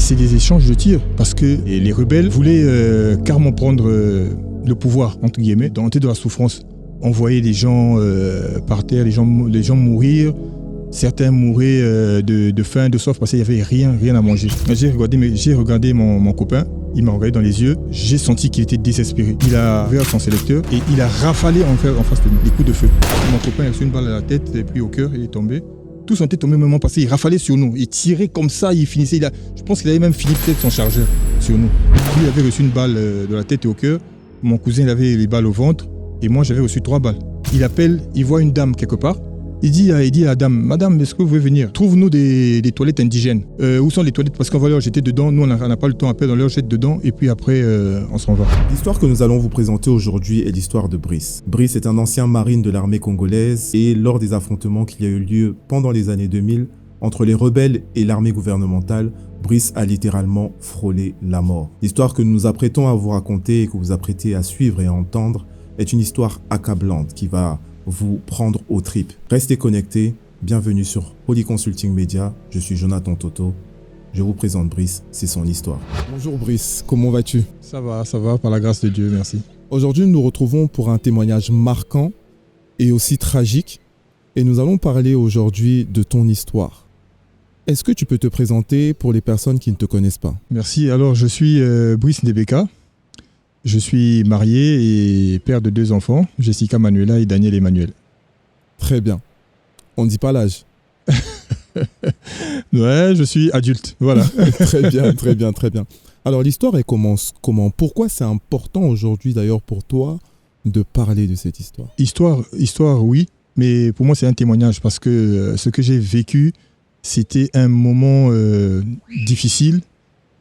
c'est des échanges de tirs parce que les rebelles voulaient carrément prendre le pouvoir, entre guillemets, dans de la souffrance. On voyait des gens par terre, les gens mourir. Certains mouraient de faim, de soif parce qu'il n'y avait rien à manger. J'ai regardé mon copain, il m'a regardé dans les yeux, j'ai senti qu'il était désespéré. Il a ouvert son sélecteur et il a rafalé en face des coups de feu. Mon copain a reçu une balle à la tête et puis au cœur, il est tombé. Tout son tête au même moment passé, il rafalait sur nous. Il tirait comme ça, il finissait. Je pense qu'il avait même fini peut-être son chargeur sur nous. Lui, il avait reçu une balle de la tête et au cœur. Mon cousin, il avait les balles au ventre et moi, j'avais reçu 3 balles. Il voit une dame quelque part. Il dit à la dame, madame, est-ce que vous pouvez venir? Trouve-nous des toilettes indigènes. Où sont les toilettes? Parce qu'on va leur jeter dedans. Nous, on n'a pas le temps. Après, on leur jette dedans et puis après, on s'en va. L'histoire que nous allons vous présenter aujourd'hui est l'histoire de Brice. Brice est un ancien marine de l'armée congolaise et lors des affrontements qu'il y a eu lieu pendant les années 2000 entre les rebelles et l'armée gouvernementale, Brice a littéralement frôlé la mort. L'histoire que nous nous apprêtons à vous raconter et que vous apprêtez à suivre et à entendre est une histoire accablante qui va vous prendre aux tripes. Restez connectés, bienvenue sur Holy Consulting Media, je suis Jonathan Toto, je vous présente Brice, c'est son histoire. Bonjour Brice, comment vas-tu? Ça va, par la grâce de Dieu, merci. Aujourd'hui, nous nous retrouvons pour un témoignage marquant et aussi tragique, et nous allons parler aujourd'hui de ton histoire. Est-ce que tu peux te présenter pour les personnes qui ne te connaissent pas? Merci, alors je suis Brice Ndebeka. Je suis marié et père de 2 enfants, Jessica Manuela et Daniel Emmanuel. Très bien. On ne dit pas l'âge. Ouais, je suis adulte, voilà. Très bien. Alors l'histoire, elle commence comment? Pourquoi c'est important aujourd'hui d'ailleurs pour toi de parler de cette histoire? Histoire, oui, mais pour moi c'est un témoignage parce que ce que j'ai vécu, c'était un moment difficile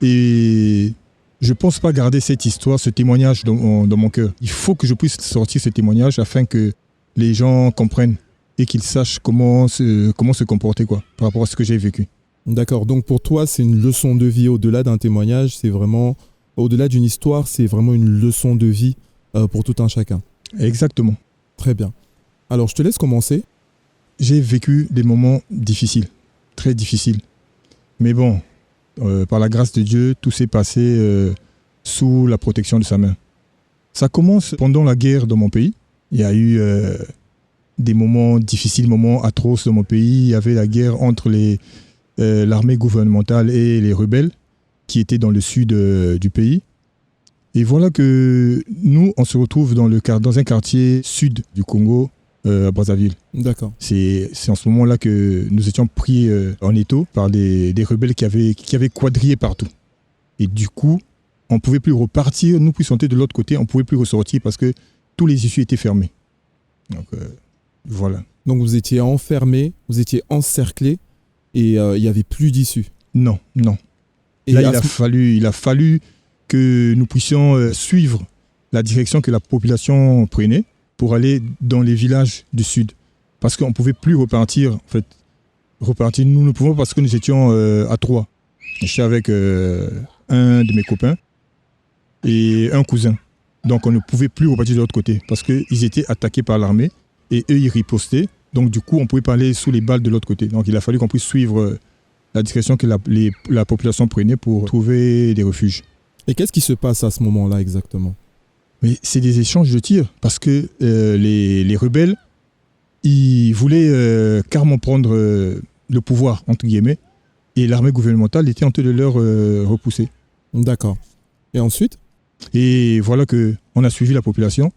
et je ne pense pas garder cette histoire, ce témoignage dans mon cœur. Il faut que je puisse sortir ce témoignage afin que les gens comprennent et qu'ils sachent comment se comporter par rapport à ce que j'ai vécu. D'accord, donc pour toi, c'est une leçon de vie au-delà d'un témoignage, c'est vraiment, au-delà d'une histoire, c'est vraiment une leçon de vie pour tout un chacun. Exactement. Très bien. Alors, je te laisse commencer. J'ai vécu des moments difficiles, très difficiles. Mais bon, par la grâce de Dieu, tout s'est passé sous la protection de sa main. Ça commence pendant la guerre dans mon pays. Il y a eu des moments difficiles, moments atroces dans mon pays. Il y avait la guerre entre l'armée gouvernementale et les rebelles qui étaient dans le sud du pays. Et voilà que nous, on se retrouve dans un quartier sud du Congo, à Brazzaville. D'accord. C'est en ce moment-là que nous étions pris en étau par des rebelles qui avaient quadrillé partout. Et du coup, on ne pouvait plus repartir. Nous, puissions être de l'autre côté, on ne pouvait plus ressortir parce que tous les issues étaient fermées. Donc, voilà. Donc, vous étiez enfermés, vous étiez encerclés et il n'y avait plus d'issue. Non. Et là, il a fallu que nous puissions suivre la direction que la population prenait pour aller dans les villages du sud. Parce qu'on ne pouvait plus repartir. Nous ne pouvons pas parce que nous étions à 3. J'étais avec un de mes copains et un cousin. Donc on ne pouvait plus repartir de l'autre côté parce qu'ils étaient attaqués par l'armée et eux, ils ripostaient. Donc du coup, on ne pouvait pas aller sous les balles de l'autre côté. Donc il a fallu qu'on puisse suivre la direction que la population prenait pour trouver des refuges. Et qu'est-ce qui se passe à ce moment-là exactement? Mais c'est des échanges de tirs parce que les rebelles, ils voulaient carrément prendre le pouvoir, entre guillemets, et l'armée gouvernementale était en train de leur repousser. D'accord. Et ensuite? Et voilà qu'on a suivi la population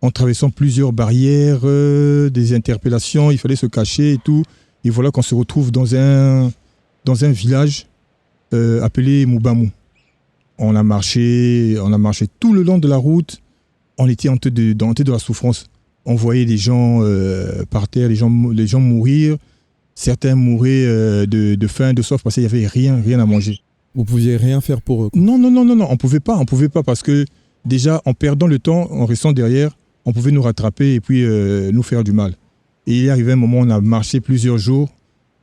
en traversant plusieurs barrières, des interpellations, il fallait se cacher et tout. Et voilà qu'on se retrouve dans un village appelé Moubamou. On a marché tout le long de la route. On était en train de la souffrance. On voyait des gens par terre, les gens mourir. Certains mouraient de faim, de soif parce qu'il n'y avait rien à manger. Vous ne pouviez rien faire pour eux, quoi. Non, on pouvait pas parce que déjà en perdant le temps, en restant derrière, on pouvait nous rattraper et puis nous faire du mal. Et il est arrivé un moment où on a marché plusieurs jours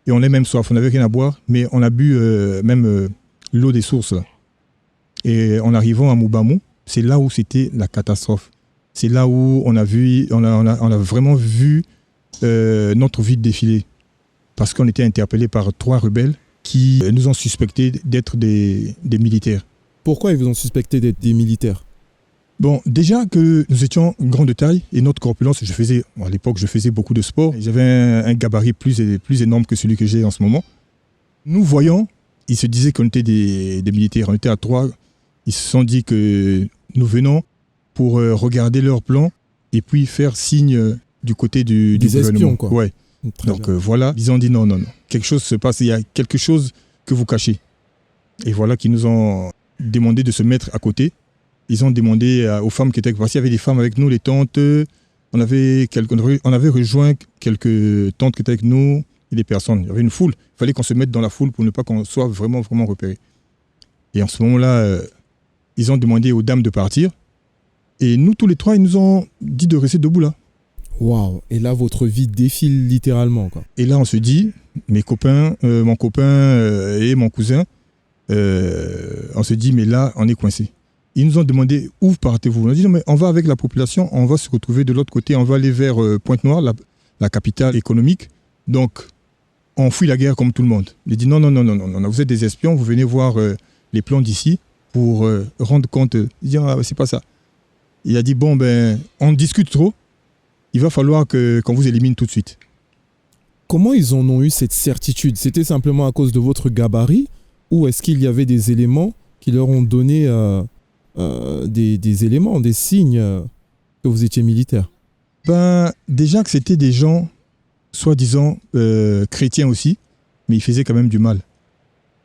et on est même soif, on n'avait rien à boire, mais on a bu même l'eau des sources là. Et en arrivant à Moubamou, c'est là où c'était la catastrophe. C'est là où on a vraiment vu notre vie défiler. Parce qu'on était interpellé par 3 rebelles qui nous ont suspectés d'être des militaires. Pourquoi ils vous ont suspecté d'être des militaires? Bon, déjà que nous étions grande taille et notre corpulence, à l'époque, je faisais beaucoup de sport. J'avais un gabarit plus énorme que celui que j'ai en ce moment. Nous voyons, ils se disaient qu'on était des militaires. On était à 3. Ils se sont dit que nous venons pour regarder leur plan et puis faire signe du côté du gouvernement. Espions, quoi. Ouais. Donc voilà, ils ont dit non. Quelque chose se passe, il y a quelque chose que vous cachez. Et voilà qu'ils nous ont demandé de se mettre à côté. Ils ont demandé aux femmes qui étaient avec nous. Il y avait des femmes avec nous, les tantes. On avait rejoint quelques tantes qui étaient avec nous et des personnes. Il y avait une foule. Il fallait qu'on se mette dans la foule pour ne pas qu'on soit vraiment repéré. Et en ce moment-là, ils ont demandé aux dames de partir. Et nous, tous les 3, ils nous ont dit de rester debout là. Waouh! Et là, votre vie défile littéralement, quoi. Et là, on se dit, mon copain et mon cousin, on se dit, mais là, on est coincé. Ils nous ont demandé où partez-vous. On a dit non, mais on va avec la population, on va se retrouver de l'autre côté, on va aller vers Pointe-Noire, la capitale économique. Donc, on fuit la guerre comme tout le monde. Il dit non, vous êtes des espions, vous venez voir les plans d'ici pour rendre compte. Il dit c'est pas ça. Il a dit bon, on discute trop, il va falloir qu'on vous élimine tout de suite. Comment ils en ont eu cette certitude? C'était simplement à cause de votre gabarit ou est-ce qu'il y avait des éléments qui leur ont donné des éléments, des signes que vous étiez militaire? Déjà que c'était des gens, soi-disant chrétiens aussi, mais ils faisaient quand même du mal.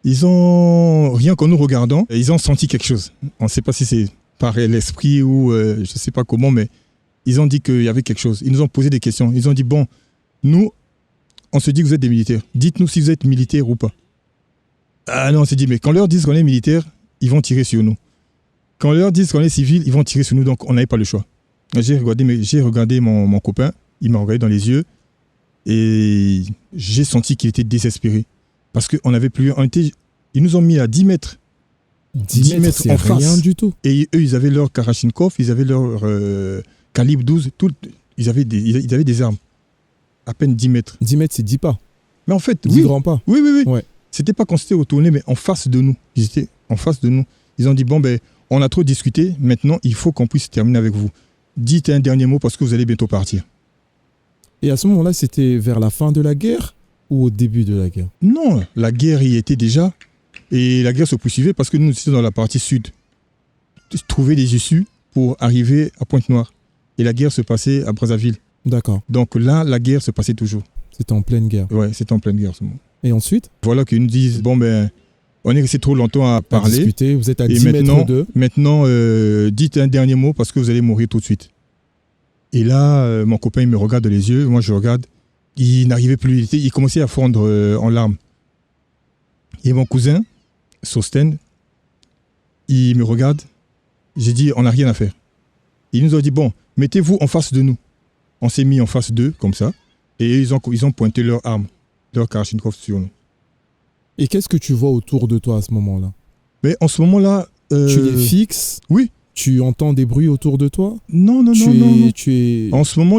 Ils ont, rien qu'en nous regardant, ils ont senti quelque chose. On ne sait pas si c'est par l'esprit ou je ne sais pas comment, mais ils ont dit qu'il y avait quelque chose. Ils nous ont posé des questions. Ils ont dit, bon, nous, on se dit que vous êtes des militaires. Dites-nous si vous êtes militaires ou pas. Ah non, on s'est dit, mais quand on leur dit qu'on est militaire, ils vont tirer sur nous. Quand on leur dit qu'on est civil, ils vont tirer sur nous, donc on n'avait pas le choix. J'ai regardé mon copain, il m'a regardé dans les yeux et j'ai senti qu'il était désespéré. Parce qu'on avait plus... ils nous ont mis à 10 mètres. 10 mètres en face. Rien du tout. Et eux, ils avaient leur Kalachnikov, ils avaient leur calibre 12, ils avaient des armes. À peine 10 mètres. 10 mètres, c'est 10 pas. Mais en fait, 10 grands pas. Oui. Ouais. C'était pas qu'on s'était retourné, mais en face de nous. Ils étaient en face de nous. Ils ont dit, bon, on a trop discuté, maintenant, il faut qu'on puisse terminer avec vous. Dites un dernier mot parce que vous allez bientôt partir. Et à ce moment-là, c'était vers la fin de la guerre ou au début de la guerre? Non, la guerre y était déjà. Et la guerre se poursuivait parce que nous étions dans la partie sud. Trouver des issues pour arriver à Pointe-Noire. Et la guerre se passait à Brazzaville. D'accord. Donc là, la guerre se passait toujours. C'était en pleine guerre. Ouais, c'était en pleine guerre ce moment. Et ensuite? Voilà qu'ils nous disent, bon on est resté trop longtemps à parler. Discuter, vous êtes à 10 mètres d'eux. Maintenant, dites un dernier mot parce que vous allez mourir tout de suite. Et là, mon copain, il me regarde dans les yeux, moi je regarde. Il n'arrivait plus, il commençait à fondre en larmes. Et mon cousin, Sosten, il me regarde. J'ai dit, on n'a rien à faire. Il nous a dit, bon, mettez-vous en face de nous. On s'est mis en face d'eux, comme ça. Et ils ont pointé leurs armes, leur Kalachnikov sur nous. Et qu'est-ce que tu vois autour de toi à ce moment-là? Mais en ce moment-là... Tu les fixes? Oui. Tu entends des bruits autour de toi? Non. En ce moment,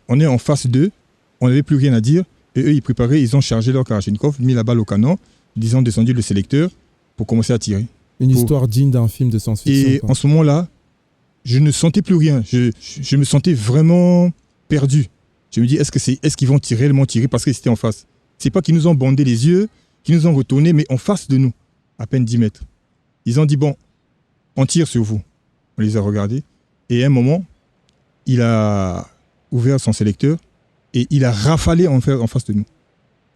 on est en face d'eux. On n'avait plus rien à dire. Et eux, ils préparaient, ils ont chargé leur Kalachnikov, mis la balle au canon. Ils ont descendu le sélecteur pour commencer à tirer. Une histoire digne d'un film de science-fiction. Et en ce moment-là, je ne sentais plus rien. Je me sentais vraiment perdu. Je me dis, est-ce qu'ils vont réellement tirer parce que c'était en face? C'est pas qu'ils nous ont bandé les yeux, qu'ils nous ont retournés, mais en face de nous, à peine 10 mètres. Ils ont dit, bon, on tire sur vous. On les a regardés. Et à un moment, il a ouvert son sélecteur et il a rafalé en face de nous.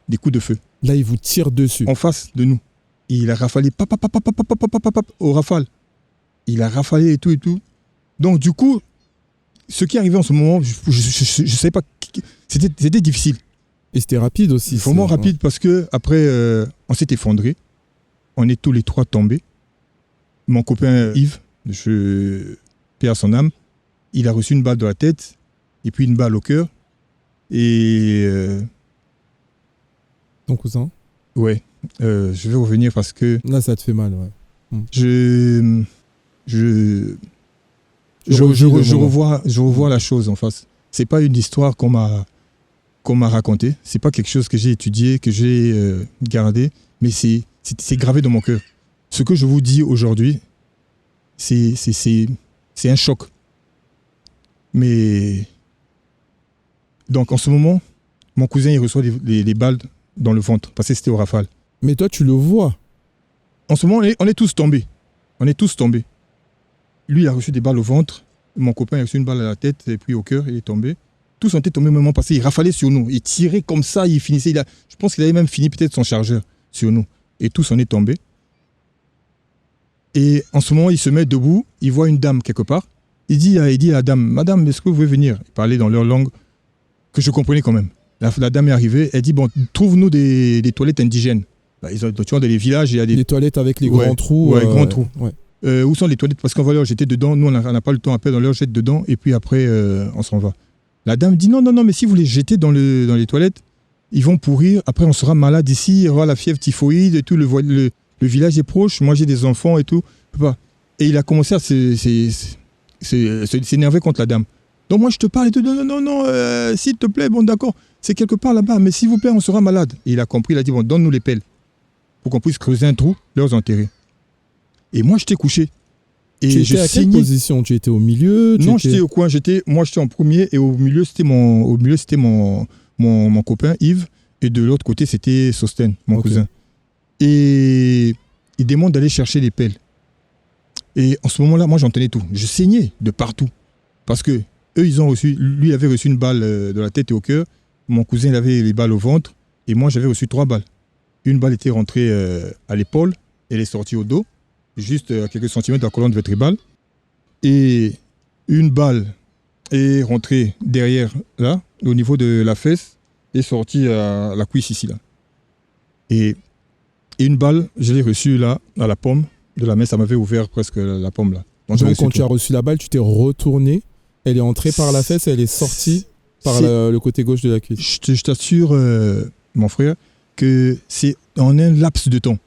Des coups de feu. Là, il vous tire dessus. En face de nous. Et il a rafalé au rafale. Il a rafalé et tout. Donc, du coup, ce qui arrivait en ce moment, je ne savais pas. C'était difficile. Et c'était rapide aussi. Vraiment rapide parce que après, on s'est effondré. On est tous les 3 tombés. Mon copain Yves, je paie à son âme, il a reçu une balle dans la tête et puis une balle au cœur. Et... Ton cousin? Ouais. Je vais revenir parce que... Là, ça te fait mal, ouais. Je revois la chose en face. C'est pas une histoire qu'on m'a racontée. C'est pas quelque chose que j'ai étudié, que j'ai gardé. mais c'est gravé dans mon cœur. Ce que je vous dis aujourd'hui, c'est un choc. Mais donc en ce moment, mon cousin il reçoit des balles dans le ventre parce que c'était au rafale. Mais toi, tu le vois. En ce moment, on est tous tombés. On est tous tombés. Lui, il a reçu des balles au ventre. Mon copain a reçu une balle à la tête et puis au cœur, il est tombé. Tous ont été tombés au moment passé. Il rafalait sur nous. Il tirait comme ça, il finissait. Je pense qu'il avait même fini peut-être son chargeur sur nous. Et tous on est tombés. Et en ce moment, il se met debout. Il voit une dame quelque part. Il dit à la dame, Madame, est-ce que vous pouvez venir? Il parlait dans leur langue que je comprenais quand même. La dame est arrivée. Elle dit, bon, trouve-nous des toilettes indigènes. Ils ont, tu vois, dans les villages, il y a des toilettes avec les grands trous. Ouais, grands trous. Ouais. Où sont les toilettes? Parce qu'on va leur jeter dedans. Nous, on n'a pas le temps. Après, on leur jette dedans. Et puis après, on s'en va. La dame dit, non, mais si vous les jetez dans les toilettes, ils vont pourrir. Après, on sera malade ici. Il y aura la fièvre typhoïde et tout. Le village est proche. Moi, j'ai des enfants et tout. Et il a commencé à s'énerver contre la dame. Donc moi, je te parle et tout. Non, s'il te plaît, bon, d'accord. C'est quelque part là-bas. Mais s'il vous plaît, on sera malade. Et il a compris. Il a dit, bon, donne-nous les pelles pour qu'on puisse creuser un trou, leur enterrer. Et moi, j'étais couché. Et tu étais à quelle position? Tu étais au milieu? Non, j'étais au coin. Moi, j'étais en premier et au milieu, c'était mon copain Yves. Et de l'autre côté, c'était Sosten, mon cousin. Et il demande d'aller chercher les pelles. Et en ce moment-là, moi, j'entendais tout. Je saignais de partout. Parce que eux, lui avait reçu une balle de la tête et au cœur. Mon cousin, il avait les balles au ventre. Et moi, j'avais reçu 3 balles. Une balle était rentrée à l'épaule. Elle est sortie au dos. Juste à quelques centimètres de la colonne vertébrale. Et une balle est rentrée derrière, là, au niveau de la fesse, et sortie à la cuisse ici, là. Et une balle, je l'ai reçue là, à la paume de la main, ça m'avait ouvert presque la paume, là. Donc quand tu as reçu la balle, tu t'es retourné, elle est entrée par la fesse, elle est sortie par le côté gauche de la cuisse. Je t'assure, mon frère, que c'est en un laps de temps.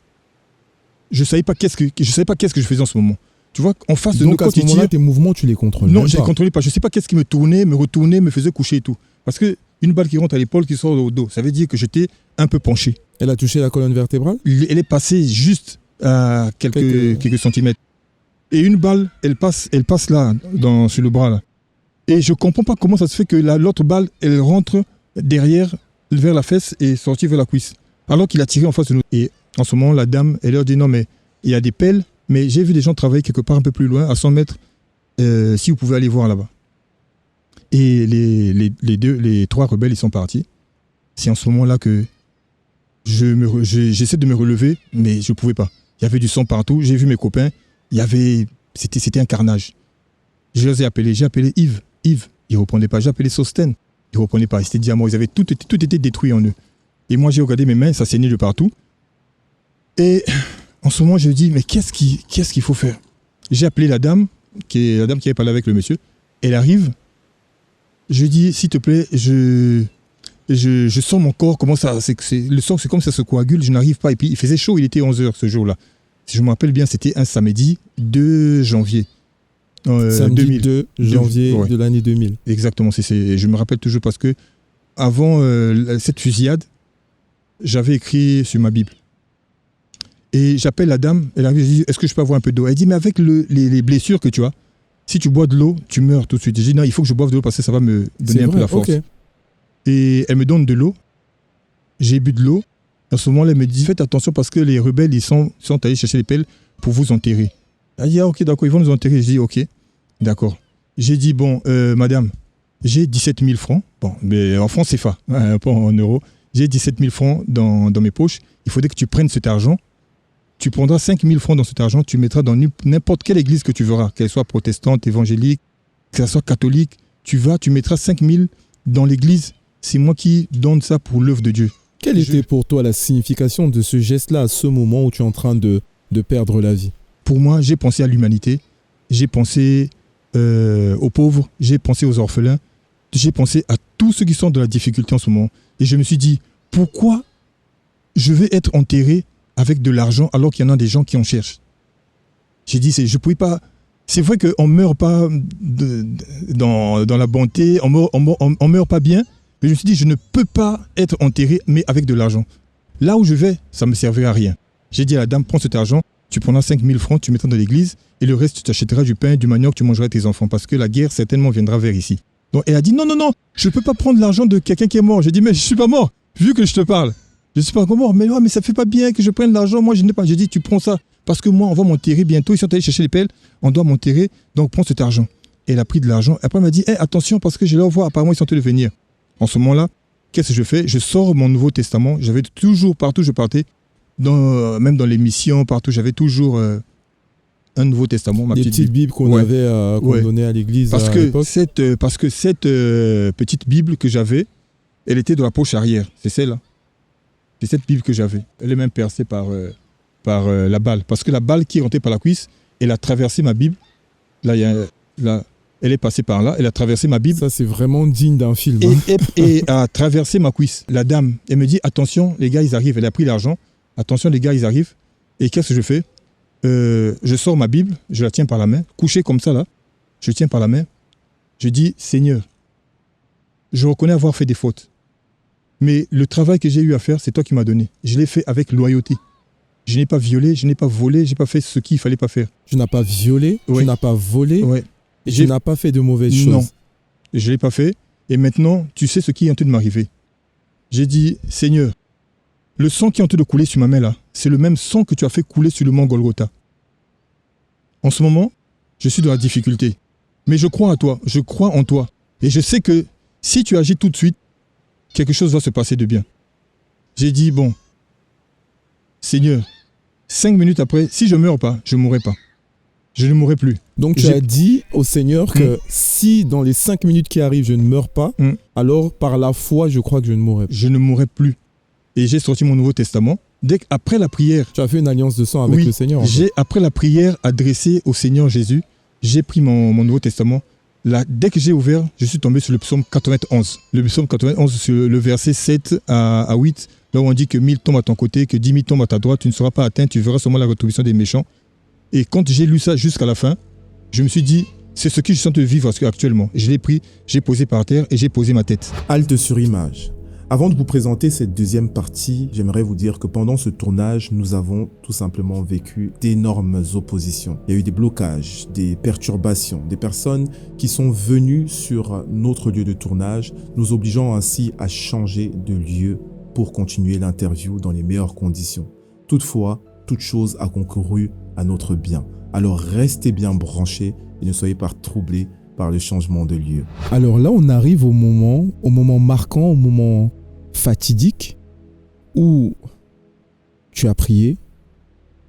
Je savais pas qu'est-ce que je faisais en ce moment. Tu vois, en face de nous, quand à ce moment-là, tes mouvements, tu les contrôles? Non, je les contrôlais pas. Je sais pas qu'est-ce qui me tournait, me retournait, me faisait coucher et tout. Parce que une balle qui rentre à l'épaule, qui sort au dos, ça veut dire que j'étais un peu penché. Elle a touché la colonne vertébrale? Elle est passée juste à quelques centimètres. Et une balle, elle passe là, sur le bras là. Et je comprends pas comment ça se fait que l'autre balle, elle rentre derrière, vers la fesse et sortie vers la cuisse. Alors qu'il a tiré en face de nous. Et en ce moment, la dame, elle leur dit non, mais il y a des pelles, mais j'ai vu des gens travailler quelque part un peu plus loin, à 100 mètres, si vous pouvez aller voir là-bas. Et les 3 rebelles, ils sont partis. C'est en ce moment-là que j'essaie de me relever, mais je ne pouvais pas. Il y avait du sang partout, j'ai vu mes copains, c'était un carnage. Je les ai appelés, j'ai appelé Yves, il ne répondait pas. J'ai appelé Sosten, il ne répondait pas. C'était diamant, ils avaient tout été détruit en eux. Et moi, j'ai regardé mes mains, ça saignait de partout. Et en ce moment, je me dis, mais qu'est-ce qu'il faut faire? J'ai appelé la dame qui avait parlé avec le monsieur. Elle arrive. Je lui dis, s'il te plaît, je sens mon corps, comment ça, le sang, c'est comme ça se coagule, je n'arrive pas. Et puis, il faisait chaud, il était 11h ce jour-là. Si je me rappelle bien, c'était un samedi 2 janvier. Samedi 2000. 2 janvier ouais. De l'année 2000. Exactement, je me rappelle toujours parce que avant cette fusillade, j'avais écrit sur ma Bible. Et j'appelle la dame, elle arrive, je dis, est-ce que je peux avoir un peu d'eau? Elle dit, mais avec les blessures que tu as, si tu bois de l'eau, tu meurs tout de suite. Je dis, non, il faut que je boive de l'eau parce que ça va me donner un peu la force. Okay. Et elle me donne de l'eau. J'ai bu de l'eau. À ce moment-là, elle me dit, faites attention parce que les rebelles, ils sont allés chercher les pelles pour vous enterrer. Elle dit, ah ok, d'accord, ils vont nous enterrer. Je dis, ok, d'accord. J'ai dit, bon, madame, j'ai 17 000 francs. Bon, mais en francs CFA, pas en euros. J'ai 17 000 francs dans mes poches. Il faudrait que tu prennes cet argent. Tu prendras 5 000 francs dans cet argent, tu mettras dans n'importe quelle église que tu verras, qu'elle soit protestante, évangélique, qu'elle soit catholique. Tu mettras 5 000 dans l'église. C'est moi qui donne ça pour l'œuvre de Dieu. Quelle était pour toi la signification de ce geste-là à ce moment où tu es en train de perdre la vie? Pour moi, j'ai pensé à l'humanité, j'ai pensé aux pauvres, j'ai pensé aux orphelins, j'ai pensé à tous ceux qui sont dans la difficulté en ce moment. Et je me suis dit, pourquoi je vais être enterré avec de l'argent alors qu'il y en a des gens qui en cherchent? J'ai dit, je pouvais pas. C'est vrai qu'on ne meurt pas dans la bonté, on meurt pas bien, mais je me suis dit, je ne peux pas être enterré, mais avec de l'argent. Là où je vais, ça ne me servirait à rien. J'ai dit à la dame, prends cet argent, tu prendras 5 000 francs, tu mettras dans l'église, et le reste, tu t'achèteras du pain, du manioc, tu mangeras tes enfants, parce que la guerre, certainement, viendra vers ici. Donc, elle a dit, non, je ne peux pas prendre l'argent de quelqu'un qui est mort. J'ai dit, mais je ne suis pas mort, vu que je te parle. Je ne suis pas encore mort, mais ça ne fait pas bien que je prenne l'argent, moi, je n'ai pas. J'ai dit, tu prends ça, parce que moi, on va m'enterrer bientôt, ils sont allés chercher les pelles, on doit m'enterrer, donc prends cet argent. Et elle a pris de l'argent, après, elle m'a dit, attention, parce que je leur vois, apparemment, ils sont en train de venir. En ce moment-là, qu'est-ce que je fais? Je sors mon Nouveau Testament, j'avais toujours, partout où je partais, même dans les missions, partout, j'avais toujours un Nouveau Testament, ma des petites Bibles qu'on avait qu'on donnait à l'église parce à que l'époque. Parce que cette petite Bible que j'avais, elle était dans la poche arrière, c'est celle-là. C'est cette Bible que j'avais. Elle est même percée par la balle, parce que la balle qui est rentrée par la cuisse, elle a traversé ma Bible. Là, elle est passée par là, elle a traversé ma Bible. Ça, c'est vraiment digne d'un film. Et a traversé ma cuisse. La dame, elle me dit, attention, les gars, ils arrivent. Elle a pris l'argent. Attention, les gars, ils arrivent. Et qu'est-ce que je fais? Je sors ma Bible, je la tiens par la main, couchée comme ça, là. Je tiens par la main. Je dis, Seigneur, je reconnais avoir fait des fautes. Mais le travail que j'ai eu à faire, c'est toi qui m'as donné. Je l'ai fait avec loyauté. Je n'ai pas violé, je n'ai pas volé, je n'ai pas fait ce qu'il ne fallait pas faire. Tu n'as pas violé, tu n'as pas volé, et tu n'as pas fait de mauvaises choses. Non, je ne l'ai pas fait. Et maintenant, tu sais ce qui est en train de m'arriver. J'ai dit, Seigneur, le sang qui est en train de couler sur ma main là, c'est le même sang que tu as fait couler sur le mont Golgotha. En ce moment, je suis dans la difficulté. Mais je crois à toi, je crois en toi. Et je sais que si tu agis tout de suite, quelque chose va se passer de bien. J'ai dit, bon, Seigneur, 5 minutes après, si je ne meurs pas, je ne mourrai pas. Je ne mourrai plus. Donc tu as dit au Seigneur que si dans les 5 minutes qui arrivent, je ne meurs pas, alors par la foi, je crois que je ne mourrai pas. Je ne mourrai plus. Et j'ai sorti mon Nouveau Testament. Après la prière... Tu as fait une alliance de sang avec le Seigneur. J'ai, après la prière adressée au Seigneur Jésus, j'ai pris mon Nouveau Testament. Là, dès que j'ai ouvert, je suis tombé sur le psaume 91. Le psaume 91, sur le verset 7 à 8, là où on dit que 1000 tombent à ton côté, que 10 000 tombent à ta droite, tu ne seras pas atteint, tu verras seulement la rétribution des méchants. Et quand j'ai lu ça jusqu'à la fin, je me suis dit, c'est ce que je suis en train de vivre actuellement. Je l'ai pris, j'ai posé par terre et j'ai posé ma tête. Halte sur image. Avant de vous présenter cette deuxième partie, j'aimerais vous dire que pendant ce tournage, nous avons tout simplement vécu d'énormes oppositions. Il y a eu des blocages, des perturbations, des personnes qui sont venues sur notre lieu de tournage, nous obligeant ainsi à changer de lieu pour continuer l'interview dans les meilleures conditions. Toutefois, toute chose a concouru à notre bien. Alors restez bien branchés et ne soyez pas troublés par le changement de lieu. Alors là, on arrive au moment marquant, au moment fatidique où tu as prié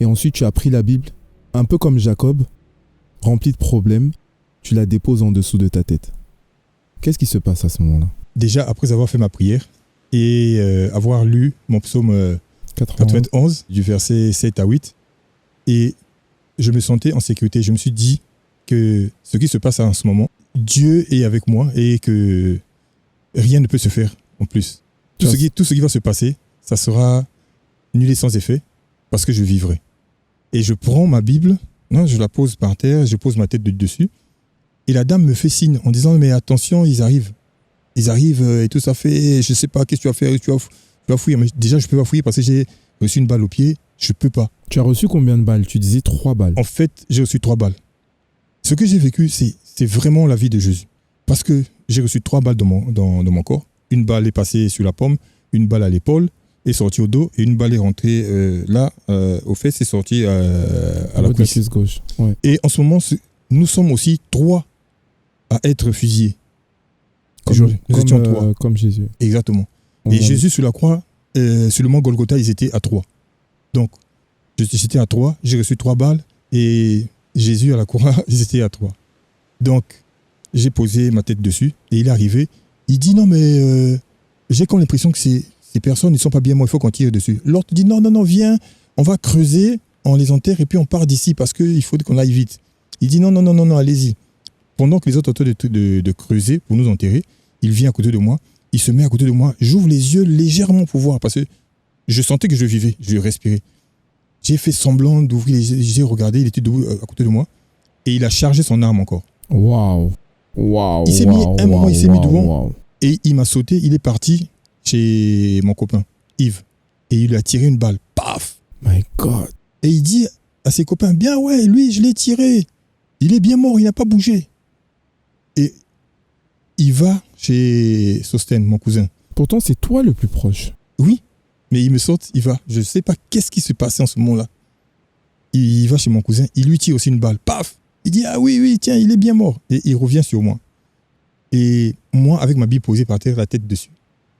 et ensuite tu as pris la Bible, un peu comme Jacob, rempli de problèmes, tu la déposes en dessous de ta tête. Qu'est-ce qui se passe à ce moment-là? Déjà, après avoir fait ma prière et avoir lu mon psaume 91, du verset 7 à 8, et je me sentais en sécurité. Je me suis dit que ce qui se passe en ce moment, Dieu est avec moi et que rien ne peut se faire en plus. Tout ce qui va se passer, ça sera nul et sans effet parce que je vivrai. Et je prends ma Bible, je la pose par terre, je pose ma tête dessus et la dame me fait signe en disant mais attention, ils arrivent. Ils arrivent et tout ça fait, je ne sais pas qu'est-ce que tu vas faire, tu vas fouiller. Mais déjà, je ne peux pas fouiller parce que j'ai reçu une balle au pied, je ne peux pas. Tu as reçu combien de balles? Tu disais 3 balles. En fait, j'ai reçu 3 balles. Ce que j'ai vécu, c'est vraiment la vie de Jésus. Parce que j'ai reçu 3 balles dans mon corps. Une balle est passée sur la paume, une balle à l'épaule, est sortie au dos, et une balle est rentrée au fesses, est sortie à la cuisse gauche. Ouais. Et en ce moment, nous sommes aussi 3 à être fusillés. Nous étions 3. Comme Jésus. Exactement. Et Jésus sur la croix, sur le mont Golgotha, ils étaient à 3. Donc, j'étais à 3, j'ai reçu 3 balles, et Jésus à la croix, ils étaient à 3. Donc, j'ai posé ma tête dessus, et il est arrivé. Il dit, non, mais j'ai comme l'impression que ces personnes ne sont pas bien, moi, il faut qu'on tire dessus. L'autre dit, non, viens, on va creuser, on les enterre, et puis on part d'ici, parce qu'il faut qu'on aille vite. Il dit, non, allez-y. Pendant que les autres sont en train de creuser pour nous enterrer, il vient à côté de moi, il se met à côté de moi, j'ouvre les yeux légèrement pour voir, parce que je sentais que je vivais, je respirais. J'ai fait semblant d'ouvrir les yeux, j'ai regardé, il était debout à côté de moi, et il a chargé son arme encore. Waouh. Il s'est mis un moment, il s'est mis devant, et il m'a sauté, il est parti chez mon copain, Yves. Et il lui a tiré une balle. Paf! My God. Et il dit à ses copains, bien ouais, lui, je l'ai tiré. Il est bien mort, il n'a pas bougé. Et il va chez Sosten, mon cousin. Pourtant, c'est toi le plus proche. Oui, mais il me saute, il va. Je ne sais pas qu'est-ce qui se passait en ce moment-là. Il va chez mon cousin, il lui tire aussi une balle. Paf! Il dit, ah oui, tiens, il est bien mort. Et il revient sur moi. Et moi, avec ma bille posée par terre, la tête dessus,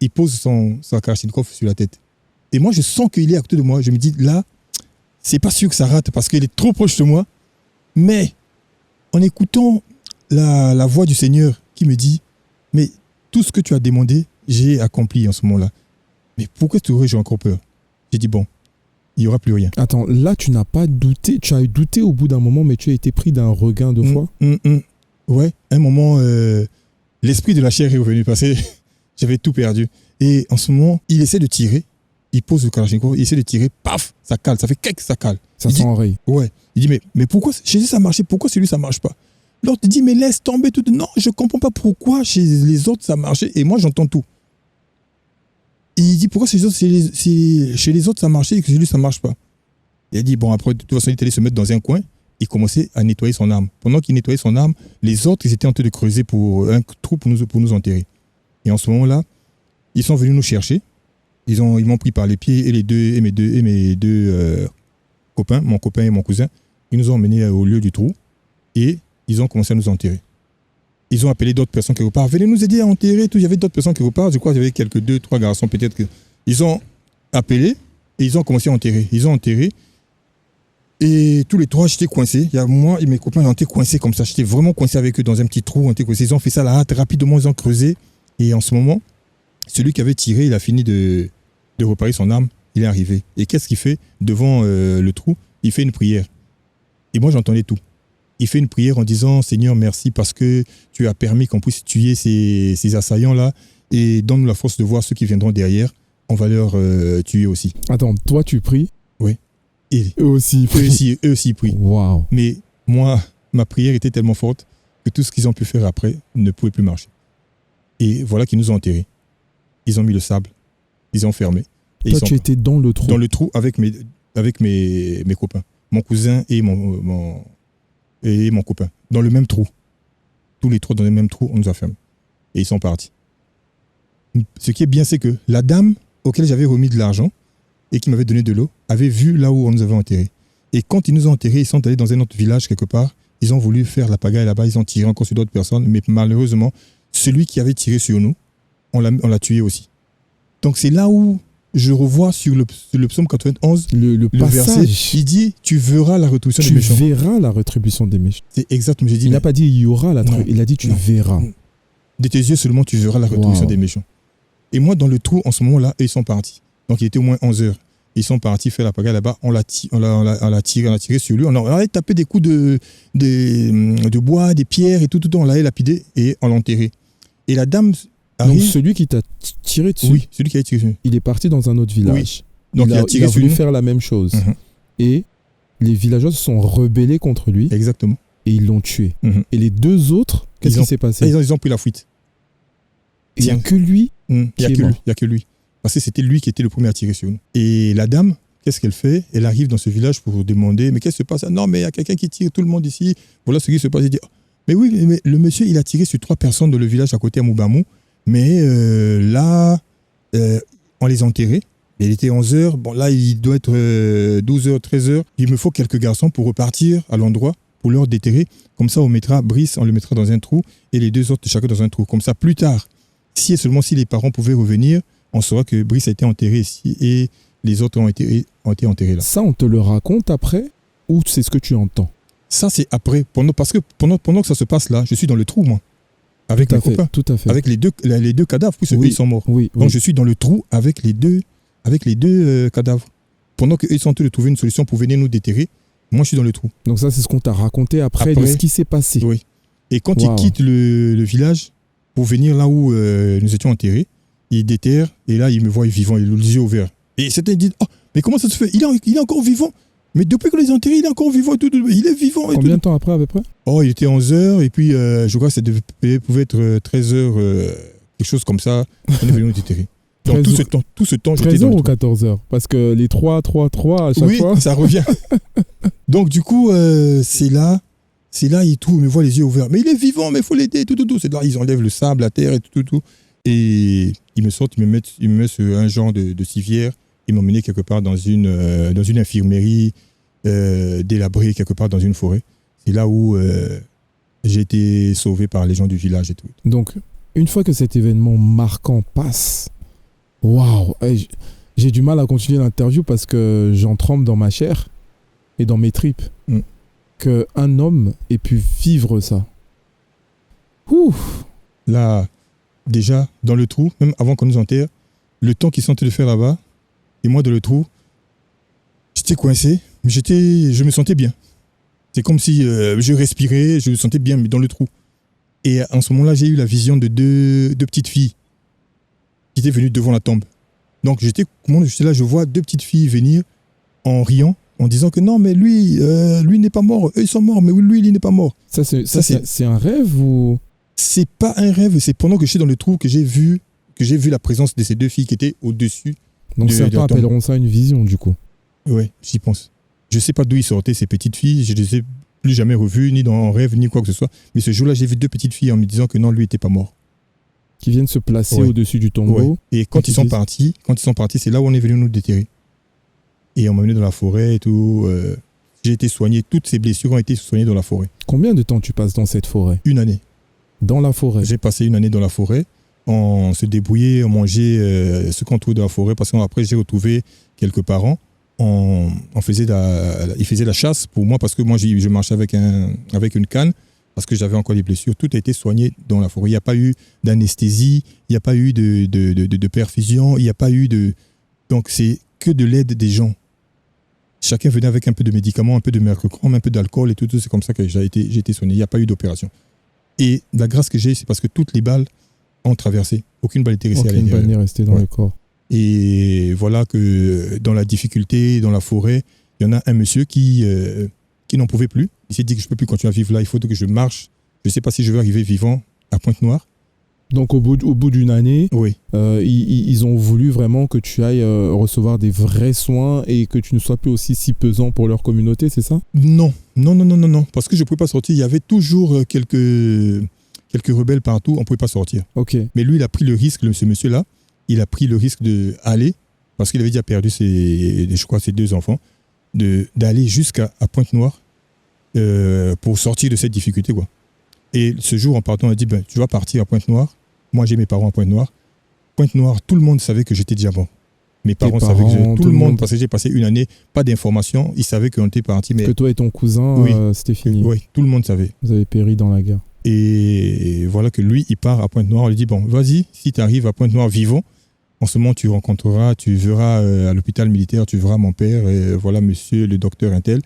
il pose sa Kalachnikov sur la tête. Et moi, je sens qu'il est à côté de moi. Je me dis, là, c'est pas sûr que ça rate parce qu'il est trop proche de moi. Mais en écoutant la voix du Seigneur qui me dit, mais tout ce que tu as demandé, j'ai accompli en ce moment-là. Mais pourquoi j'ai encore peur? J'ai dit, bon, il n'y aura plus rien. Attends, là, tu n'as pas douté. Tu as douté au bout d'un moment, mais tu as été pris d'un regain de foi. Ouais, un moment, l'esprit de la chair est revenu parce que j'avais tout perdu. Et en ce moment, il essaie de tirer. Il pose le Kalachnikov, il essaie de tirer, paf, ça cale, ça fait quelque ça cale. Ça s'enraye. Ouais. Il dit, mais pourquoi chez eux ça marchait, pourquoi celui ça marche pas? L'autre dit, mais laisse tomber tout. Non, je comprends pas pourquoi chez les autres ça marchait et moi j'entends tout. Et il dit, pourquoi chez les autres ça marchait et que chez lui ça marche pas? Il a dit, bon, après, de toute façon, il est allé se mettre dans un coin, il commençait à nettoyer son âme. Pendant qu'il nettoyait son âme, les autres, ils étaient en train de creuser pour un trou pour nous enterrer. Et en ce moment-là, ils sont venus nous chercher. Ils m'ont pris par les pieds et mes deux copains, mon copain et mon cousin. Ils nous ont emmenés au lieu du trou et ils ont commencé à nous enterrer. Ils ont appelé d'autres personnes quelque part. Venez nous aider à enterrer. Tout. Il y avait d'autres personnes quelque part. Je crois qu'il y avait 2, 3 garçons peut-être. Ils ont appelé et ils ont commencé à enterrer. Ils ont enterré. Et tous les trois, j'étais coincé. Il y a moi et mes copains, on était coincés comme ça. J'étais vraiment coincé avec eux dans un petit trou. On était coincés. Ils ont fait ça là, rapidement, ils ont creusé. Et en ce moment, celui qui avait tiré, il a fini de réparer son âme. Il est arrivé. Et qu'est-ce qu'il fait devant le trou? Il fait une prière. Et moi, j'entendais tout. Il fait une prière en disant, Seigneur, merci parce que tu as permis qu'on puisse tuer ces assaillants-là et donne-nous la force de voir ceux qui viendront derrière. On va leur tuer aussi. Attends, toi, tu pries? Oui. Et eux aussi prient. Wow. Mais moi, ma prière était tellement forte que tout ce qu'ils ont pu faire après ne pouvait plus marcher. Et voilà qu'ils nous ont enterrés. Ils ont mis le sable. Ils ont fermé. Et toi, tu étais dans le trou? Dans le trou avec mes copains. Mon cousin et mon copain. Dans le même trou. Tous les trois dans le même trou, on nous a fermés. Et ils sont partis. Ce qui est bien, c'est que la dame auquel j'avais remis de l'argent et qui m'avait donné de l'eau avait vu là où on nous avait enterrés. Et quand ils nous ont enterrés, ils sont allés dans un autre village quelque part. Ils ont voulu faire la pagaille là-bas. Ils ont tiré encore sur d'autres personnes. Mais malheureusement, celui qui avait tiré sur nous, on l'a tué aussi. Donc c'est là où je revois sur le psaume 91, le verset, il dit, tu verras la rétribution des méchants. Tu verras la rétribution des méchants. C'est exactement, j'ai dit. Il n'a pas dit il y aura la rétribution, il a dit tu verras. De tes yeux seulement, tu verras la rétribution des méchants. Et moi, dans le trou, en ce moment-là, ils sont partis. Donc il était au moins 11 heures. Ils sont partis faire la pagaille là-bas, on l'a tiré sur lui, on a tapé des coups de bois, des pierres et tout, on l'a lapidé et on l'a enterré. Et la dame arrive. Donc celui qui t'a tiré dessus, oui, celui qui a tiré dessus. Il est parti dans un autre village. Oui. Donc il a voulu faire la même chose. Et les villageois se sont rebellés contre lui. Exactement. Et ils l'ont tué. Et les deux autres, qu'est-ce qui s'est passé? Ils ont pris la fuite. Il n'y a que lui Il n'y a que lui. Parce que c'était lui qui était le premier à tirer sur nous. Et la dame, qu'est-ce qu'elle fait? Elle arrive dans ce village pour demander, mais qu'est-ce qui se passe? Non, mais il y a quelqu'un qui tire, tout le monde ici. Voilà ce qui se passe. Il dit, mais oui, mais le monsieur, il a tiré sur 3 personnes dans le village à côté à Moubamou. Mais là, on les a enterrés. Il était 11h. Bon, là, il doit être 12h, 13h. Il me faut quelques garçons pour repartir à l'endroit, pour leur déterrer. Comme ça, on mettra Brice, on le mettra dans un trou et les deux autres, chacun dans un trou. Comme ça, plus tard, si et seulement si les parents pouvaient revenir, on saura que Brice a été enterré ici et les autres ont été enterrés là. Ça, on te le raconte après ou c'est ce que tu entends? Ça, c'est après. Parce que pendant que ça se passe là, je suis dans le trou, moi. Avec mes copains. Tout à fait. Avec les deux cadavres, puisque eux, ils sont morts. Oui, donc je suis dans le trou avec les deux cadavres. Pendant qu'eux, ils sont en train de trouver une solution pour venir nous déterrer, moi, je suis dans le trou. Donc ça, c'est ce qu'on t'a raconté après de ce qui s'est passé. Oui. Et quand ils quittent le village pour venir là où nous étions enterrés, ils déterrent et là, ils me voient vivant, ils ont les yeux ouverts. Et certains disent, oh, mais comment ça se fait? Il est encore vivant. Mais depuis qu'on les a enterrés, il est encore vivant. Il est vivant. Combien de temps après, à peu près? Oh, il était 11h et puis je crois que ça pouvait être 13h, quelque chose comme ça. On est venu nous déterrer. Donc tout ce temps, j'étais 13 dans heures le ou trou. 14 heures? Parce que les 3 à chaque Oui, fois. ça revient. Donc du coup, c'est là et tout, il me voit les yeux ouverts. Mais il est vivant, mais il faut l'aider, tout. C'est là, ils enlèvent le sable, la terre et tout. Et ils me sortent, ils me mettent sur un genre de civière. Ils m'ont mené quelque part dans une infirmerie délabrée, quelque part dans une forêt. C'est là où j'ai été sauvé par les gens du village et tout. Donc, une fois que cet événement marquant passe, waouh, j'ai du mal à continuer l'interview parce que j'en tremble dans ma chair et dans mes tripes. Qu'un homme ait pu vivre ça. Ouf. Là, déjà, dans le trou, même avant qu'on nous enterre, le temps qu'ils sont en train de faire là-bas, et moi dans le trou, j'étais coincé, mais je me sentais bien. C'est comme si je respirais, je me sentais bien, mais dans le trou. Et en ce moment-là, j'ai eu la vision de deux petites filles qui étaient venues devant la tombe. Donc j'étais là, je vois deux petites filles venir en riant, en disant que non, mais lui n'est pas mort, eux ils sont morts, mais lui il n'est pas mort. Ça c'est un rêve ou... C'est pas un rêve, c'est pendant que j'étais dans le trou que j'ai vu la présence de ces deux filles qui étaient au-dessus. Donc certains appelleront ça une vision du coup. Ouais, j'y pense. Je sais pas d'où ils sortaient ces petites filles, je les ai plus jamais revues, ni dans un rêve, ni quoi que ce soit. Mais ce jour-là, j'ai vu deux petites filles en me disant que non, lui était pas mort. Qui viennent se placer au-dessus du tombeau. Ouais. Et quand ils sont partis, c'est là où on est venu nous déterrer. Et on m'a mené dans la forêt et tout. J'ai été soigné, toutes ces blessures ont été soignées dans la forêt. Combien de temps tu passes dans cette forêt? 1 année. Dans la forêt? J'ai passé 1 année dans la forêt. On se débrouillait, on mangeait ce qu'on trouvait dans la forêt. Parce qu'après, j'ai retrouvé quelques parents. Ils faisaient la chasse pour moi parce que moi, je marchais avec une canne parce que j'avais encore des blessures. Tout a été soigné dans la forêt. Il n'y a pas eu d'anesthésie, il n'y a pas eu de perfusion, il n'y a pas eu de... Donc, c'est que de l'aide des gens. Chacun venait avec un peu de médicaments, un peu de mercurochrome, un peu d'alcool et tout. C'est comme ça que j'ai été soigné. Il n'y a pas eu d'opération. Et la grâce que j'ai, c'est parce que toutes les balles ont traversé. Aucune balle n'était restée à l'intérieur. Aucune balle n'est restée dans le corps. Et voilà que dans la difficulté, dans la forêt, il y en a un monsieur qui n'en pouvait plus. Il s'est dit que je ne peux plus continuer à vivre là, il faut que je marche. Je ne sais pas si je vais arriver vivant à Pointe-Noire. Donc au bout d'une année, oui. Ils ont voulu vraiment que tu ailles recevoir des vrais soins et que tu ne sois plus aussi si pesant pour leur communauté, c'est ça? Non, parce que je ne pouvais pas sortir. Il y avait toujours quelques rebelles partout, on ne pouvait pas sortir. Okay. Mais lui, il a pris le risque, ce monsieur-là, il a pris le risque d'aller, parce qu'il avait déjà perdu ses 2 enfants, d'aller jusqu'à Pointe-Noire pour sortir de cette difficulté, quoi. Et ce jour, en partant, on a dit, tu vas partir à Pointe-Noire. Moi, j'ai mes parents à Pointe-Noire. Pointe-Noire, tout le monde savait que j'étais déjà mort. Mes parents savaient que tout le monde, parce que j'ai passé 1 année, pas d'informations, ils savaient qu'on était parti. Mais... Que toi et ton cousin, c'était fini. Oui, tout le monde savait. Vous avez péri dans la guerre. Et voilà que lui, il part à Pointe-Noire. On lui dit, vas-y, si tu arrives à Pointe-Noire vivant, en ce moment, tu verras à l'hôpital militaire, tu verras mon père, et voilà, monsieur le docteur Intel,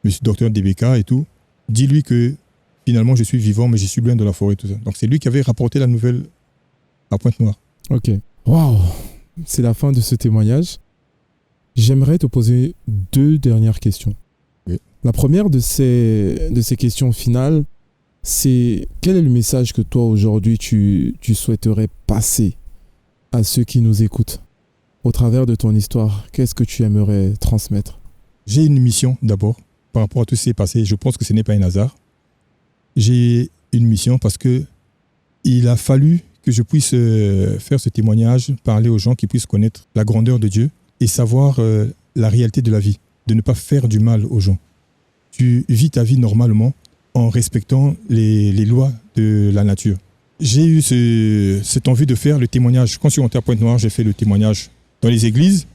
monsieur le docteur DBK et tout. Dis-lui que finalement, je suis vivant, mais je suis loin de la forêt, tout ça. Donc, c'est lui qui avait rapporté la nouvelle à Pointe-Noire. Ok. Waouh! C'est la fin de ce témoignage. J'aimerais te poser 2 dernières questions. Oui. La première de ces questions finales, c'est quel est le message que toi, aujourd'hui, tu souhaiterais passer à ceux qui nous écoutent au travers de ton histoire? Qu'est-ce que tu aimerais transmettre? J'ai une mission, d'abord, par rapport à tout ce qui s'est passé. Je pense que ce n'est pas un hasard. J'ai une mission parce que il a fallu que je puisse faire ce témoignage, parler aux gens qui puissent connaître la grandeur de Dieu et savoir la réalité de la vie, de ne pas faire du mal aux gens. Tu vis ta vie normalement en respectant les lois de la nature. J'ai eu cette envie de faire le témoignage. Quand je suis rentré à Pointe-Noire, j'ai fait le témoignage dans les églises.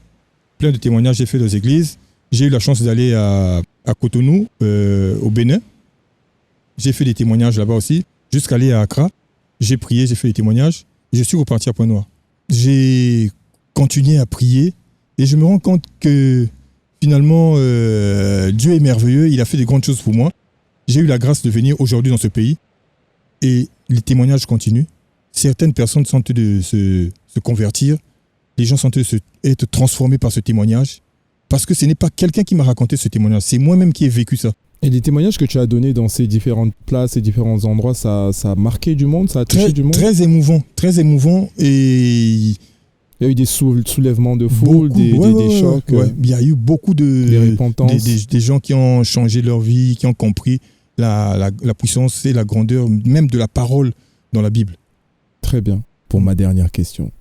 Plein de témoignages j'ai fait dans les églises. J'ai eu la chance d'aller à Cotonou, au Bénin. J'ai fait des témoignages là-bas aussi, jusqu'à aller à Accra. J'ai prié, j'ai fait des témoignages. Et je suis reparti à Pointe-Noire. J'ai continué à prier et je me rends compte que finalement, Dieu est merveilleux. Il a fait des grandes choses pour moi. J'ai eu la grâce de venir aujourd'hui dans ce pays et les témoignages continuent. Certaines personnes sont en train de se convertir. Les gens sont en train d'être transformés par ce témoignage parce que ce n'est pas quelqu'un qui m'a raconté ce témoignage. C'est moi-même qui ai vécu ça. Et les témoignages que tu as donnés dans ces différentes places, ces différents endroits, ça a marqué du monde, ça a touché du monde? Très émouvant. Et Il y a eu des soulèvements de foule, des chocs. Ouais. Il y a eu beaucoup des repentances. Des gens qui ont changé leur vie, qui ont compris la puissance et la grandeur même de la parole dans la Bible. Très bien. Pour ma dernière question.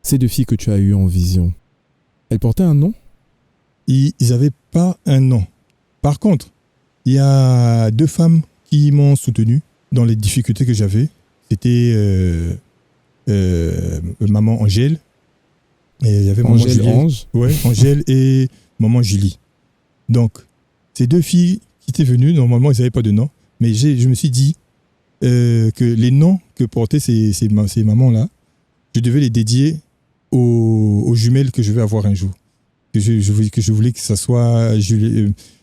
Ces 2 filles que tu as eues en vision, elles portaient un nom? Ils n'avaient pas un nom. Par contre, il y a 2 femmes qui m'ont soutenu dans les difficultés que j'avais. C'était maman Angèle. Et il y avait Angèle Ange. Ouais, Angèle et maman Julie. Donc, ces 2 filles qui étaient venues, normalement, ils n'avaient pas de nom. Mais je me suis dit que les noms que portaient ces mamans-là, je devais les dédier aux jumelles que je vais avoir un jour. Que je voulais que ça soit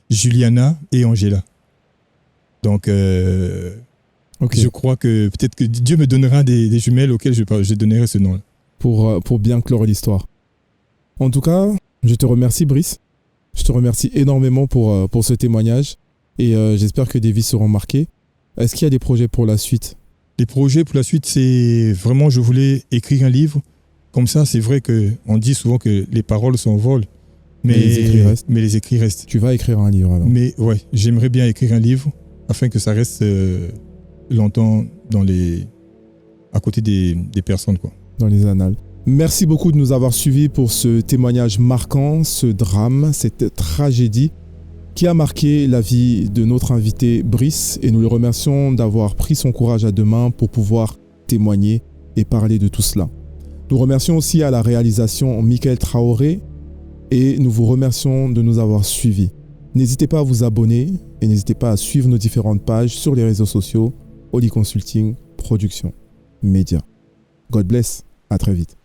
Juliana et Angela. Donc, je crois que peut-être que Dieu me donnera des jumelles auxquelles je donnerai ce nom-là. Pour bien clore l'histoire. En tout cas, je te remercie, Brice. Je te remercie énormément pour ce témoignage. Et j'espère que des vies seront marquées. Est-ce qu'il y a des projets pour la suite? Les projets pour la suite, c'est vraiment, je voulais écrire un livre. Comme ça, c'est vrai qu'on dit souvent que les paroles s'envolent. Mais les écrits restent. Tu vas écrire un livre alors? Mais ouais, j'aimerais bien écrire un livre afin que ça reste longtemps à côté des personnes, quoi. Dans les annales. Merci beaucoup de nous avoir suivis pour ce témoignage marquant, ce drame, cette tragédie qui a marqué la vie de notre invité Brice, et nous le remercions d'avoir pris son courage à 2 mains pour pouvoir témoigner et parler de tout cela. Nous remercions aussi à la réalisation Michael Traoré et nous vous remercions de nous avoir suivis. N'hésitez pas à vous abonner et n'hésitez pas à suivre nos différentes pages sur les réseaux sociaux, Holy Consulting, Production, Média. God bless, à très vite.